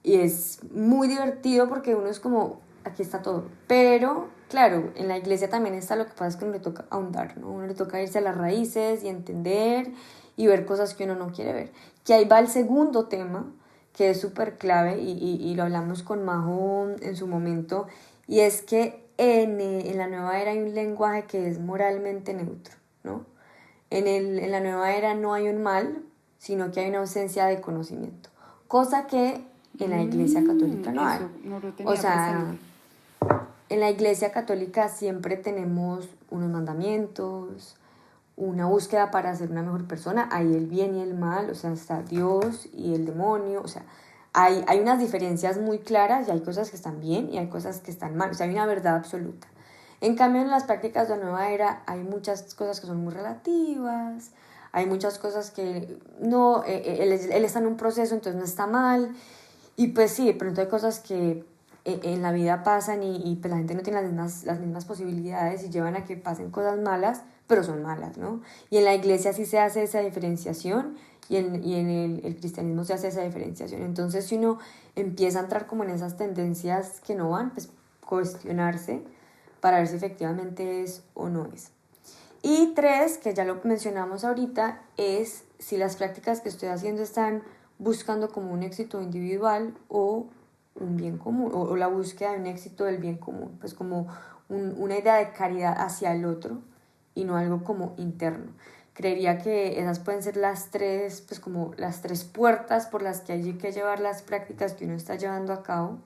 Y es muy divertido porque uno es como, aquí está todo. Pero, claro, en la iglesia también está lo que pasa es que uno le toca ahondar, ¿no? Uno le toca irse a las raíces y entender y ver cosas que uno no quiere ver. Que ahí va el segundo tema, que es súper clave y lo hablamos con Majo en su momento, y es que en la nueva era hay un lenguaje que es moralmente neutro, ¿no? En la nueva era no hay un mal, sino que hay una ausencia de conocimiento, cosa que en la iglesia católica no hay. No lo tenía O sea, presente. en la iglesia católica siempre tenemos unos mandamientos, una búsqueda para ser una mejor persona, hay el bien y el mal, o sea, está Dios y el demonio, o sea, hay unas diferencias muy claras y hay cosas que están bien y hay cosas que están mal, o sea, hay una verdad absoluta. En cambio, en las prácticas de la nueva era hay muchas cosas que son muy relativas, hay muchas cosas que no, él está en un proceso, entonces no está mal, y pues sí, de pronto hay cosas que en la vida pasan y pues la gente no tiene las mismas posibilidades y llevan a que pasen cosas malas, pero son malas, ¿no? Y en la iglesia sí se hace esa diferenciación y en el cristianismo se hace esa diferenciación. Entonces, si uno empieza a entrar como en esas tendencias que no van, pues cuestionarse para ver si efectivamente es o no es. Y 3, que ya lo mencionamos ahorita, es si las prácticas que estoy haciendo están buscando como un éxito individual o un bien común, o la búsqueda de un éxito del bien común, pues como una idea de caridad hacia el otro y no algo como interno. Creería que esas pueden ser las 3, pues como las 3 puertas por las que hay que llevar las prácticas que uno está llevando a cabo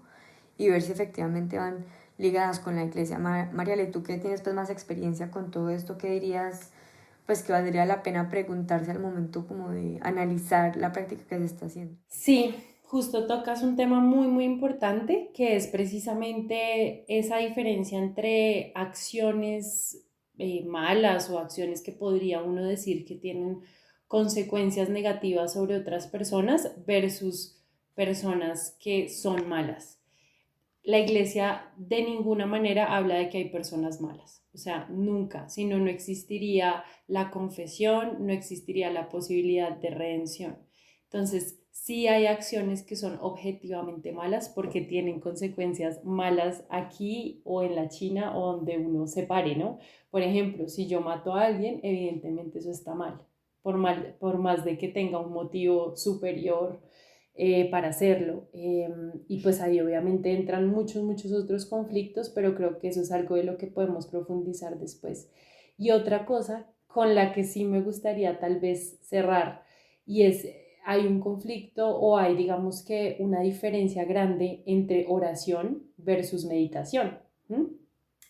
y ver si efectivamente van ligadas con la iglesia. Mariale, tú que tienes pues más experiencia con todo esto, ¿qué dirías pues que valdría la pena preguntarse al momento como de analizar la práctica que se está haciendo? Sí, justo tocas un tema muy, muy importante, que es precisamente esa diferencia entre acciones malas o acciones que podría uno decir que tienen consecuencias negativas sobre otras personas versus personas que son malas. La iglesia de ninguna manera habla de que hay personas malas, o sea, nunca, si no, no existiría la confesión, no existiría la posibilidad de redención. Entonces, sí hay acciones que son objetivamente malas porque tienen consecuencias malas aquí o en la China o donde uno se pare, ¿no? Por ejemplo, si yo mato a alguien, evidentemente eso está mal, por más de que tenga un motivo superior para hacerlo. Y pues ahí obviamente entran muchos otros conflictos, pero creo que eso es algo de lo que podemos profundizar después. Y otra cosa con la que sí me gustaría tal vez cerrar, y es, hay un conflicto o hay, digamos que, una diferencia grande entre oración versus meditación. ¿Mm?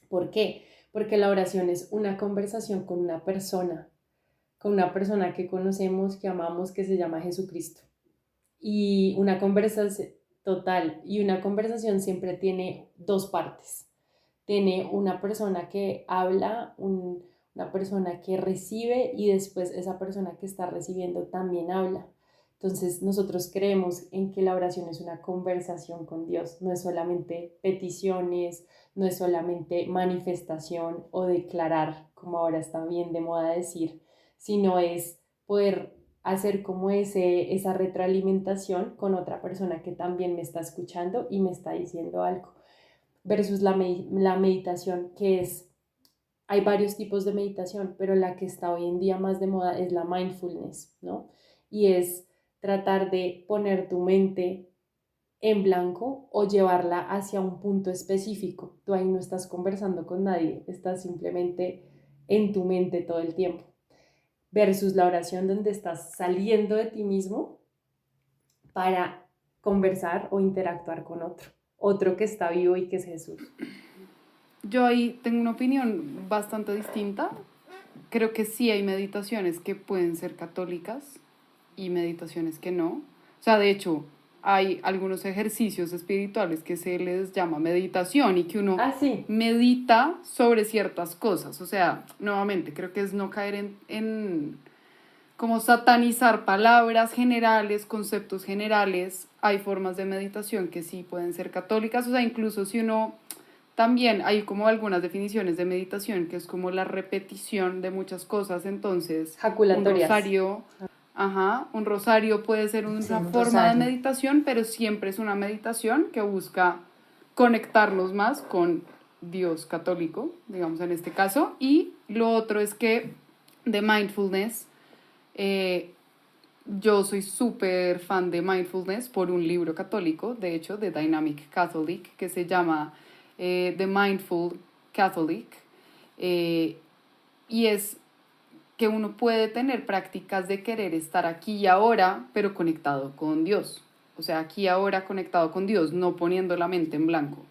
¿Por qué? Porque la oración es una conversación con una persona que conocemos, que amamos, que se llama Jesucristo. Y una conversación total, y una conversación siempre tiene dos partes. Tiene una persona que habla, una persona que recibe y después esa persona que está recibiendo también habla. Entonces nosotros creemos en que la oración es una conversación con Dios, no es solamente peticiones, no es solamente manifestación o declarar, como ahora está bien de moda decir, sino es poder hacer como esa retroalimentación con otra persona que también me está escuchando y me está diciendo algo, versus la meditación, que es, hay varios tipos de meditación, pero la que está hoy en día más de moda es la mindfulness, ¿no? Y es tratar de poner tu mente en blanco o llevarla hacia un punto específico. Tú ahí no estás conversando con nadie, estás simplemente en tu mente todo el tiempo. Versus la oración donde estás saliendo de ti mismo para conversar o interactuar con otro que está vivo y que es Jesús. Yo ahí tengo una opinión bastante distinta. Creo que sí hay meditaciones que pueden ser católicas y meditaciones que no. O sea, de hecho, hay algunos ejercicios espirituales que se les llama meditación y que uno sí. medita sobre ciertas cosas. O sea, nuevamente, creo que es no caer en como satanizar palabras generales, conceptos generales. Hay formas de meditación que sí pueden ser católicas. O sea, incluso si uno... También hay como algunas definiciones de meditación, que es como la repetición de muchas cosas. Entonces, un rosario puede ser una forma de meditación, pero siempre es una meditación que busca conectarnos más con Dios católico, digamos en este caso. Y lo otro es que de mindfulness, yo soy súper fan de mindfulness por un libro católico, de hecho, de Dynamic Catholic, que se llama The Mindful Catholic, y es que uno puede tener prácticas de querer estar aquí y ahora, pero conectado con Dios. O sea, aquí y ahora conectado con Dios, no poniendo la mente en blanco.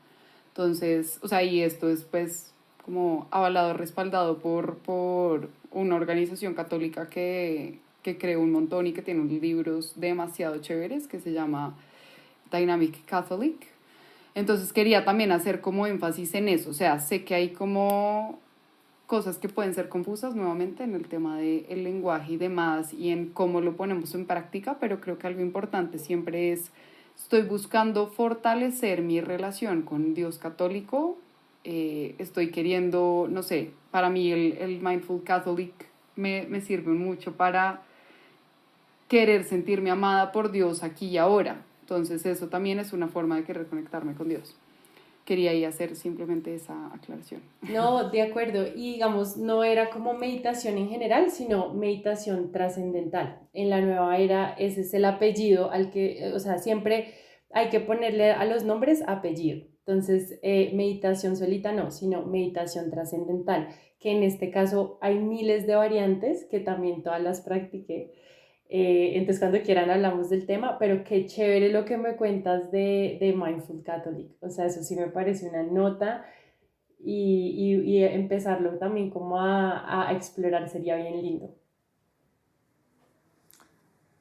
Entonces, o sea, y esto es pues como avalado, respaldado por una organización católica que creó un montón y que tiene unos libros demasiado chéveres, que se llama Dynamic Catholic. Entonces quería también hacer como énfasis en eso. O sea, sé que hay como cosas que pueden ser confusas nuevamente en el tema del lenguaje y demás y en cómo lo ponemos en práctica, pero creo que algo importante siempre es, estoy buscando fortalecer mi relación con Dios católico, estoy queriendo, no sé, para mí el Mindful Catholic me sirve mucho para querer sentirme amada por Dios aquí y ahora. Entonces eso también es una forma de querer conectarme con Dios. Quería ahí hacer simplemente esa aclaración. No, de acuerdo. Y digamos, no era como meditación en general, sino meditación trascendental. En la nueva era, ese es el apellido al que, o sea, siempre hay que ponerle a los nombres apellido. Entonces, meditación solita no, sino meditación trascendental, que en este caso hay miles de variantes que también todas las practiqué. Entonces cuando quieran hablamos del tema, pero qué chévere lo que me cuentas de Mindful Catholic, o sea, eso sí me parece una nota y empezarlo también como a explorar sería bien lindo.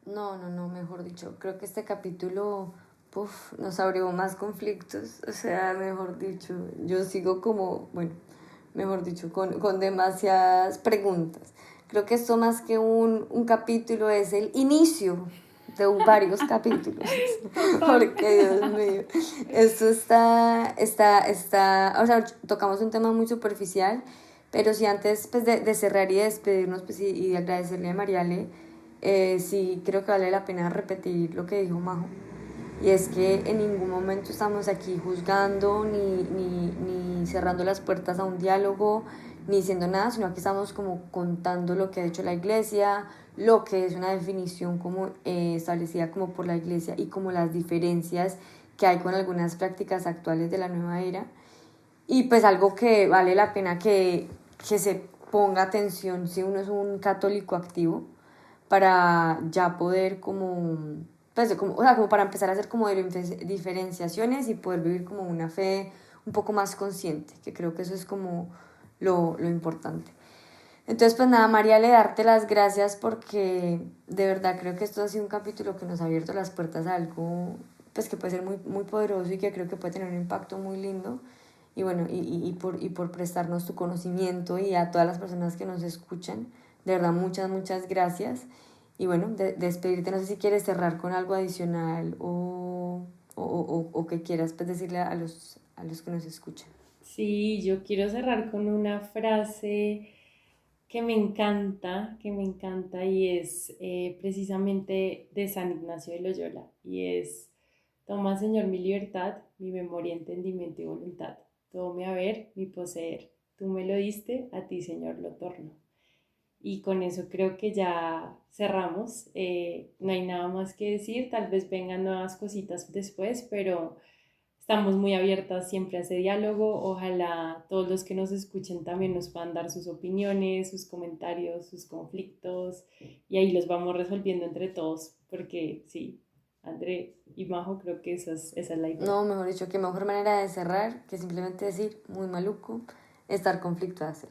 No, mejor dicho, creo que este capítulo nos abrió más conflictos, o sea, mejor dicho, yo sigo como, bueno, mejor dicho, con demasiadas preguntas. Creo que esto más que un capítulo es el inicio de varios capítulos, porque Dios mío, esto o sea, tocamos un tema muy superficial, pero si antes pues, de cerrar y de despedirnos pues, y de agradecerle a Mariale, sí creo que vale la pena repetir lo que dijo Majo, y es que en ningún momento estamos aquí juzgando ni cerrando las puertas a un diálogo, ni diciendo nada, sino que estamos como contando lo que ha hecho la iglesia, lo que es una definición como establecida como por la iglesia y como las diferencias que hay con algunas prácticas actuales de la nueva era, y pues algo que vale la pena que se ponga atención si uno es un católico activo, para ya poder como, pues, o sea, como para empezar a hacer como diferenciaciones y poder vivir como una fe un poco más consciente, que creo que eso es como lo importante. Entonces, pues nada, Mariale, darte las gracias porque de verdad creo que esto ha sido un capítulo que nos ha abierto las puertas a algo pues que puede ser muy, muy poderoso y que creo que puede tener un impacto muy lindo. Y bueno, por prestarnos tu conocimiento, y a todas las personas que nos escuchan, de verdad muchas, muchas gracias. Y bueno, despedirte, no sé si quieres cerrar con algo adicional o que quieras pues, decirle a los que nos escuchan. Sí, yo quiero cerrar con una frase que me encanta y es precisamente de San Ignacio de Loyola y es: toma, Señor, mi libertad, mi memoria, entendimiento y voluntad, todo mi haber, mi poseer, tú me lo diste, a ti, Señor, lo torno. Y con eso creo que ya cerramos. No hay nada más que decir, tal vez vengan nuevas cositas después, pero estamos muy abiertas siempre a ese diálogo. Ojalá todos los que nos escuchen también nos puedan dar sus opiniones, sus comentarios, sus conflictos, y ahí los vamos resolviendo entre todos, porque sí, André y Majo, creo que esa es la idea. No, mejor dicho, qué mejor manera de cerrar que simplemente decir, muy maluco, estar conflictuadas.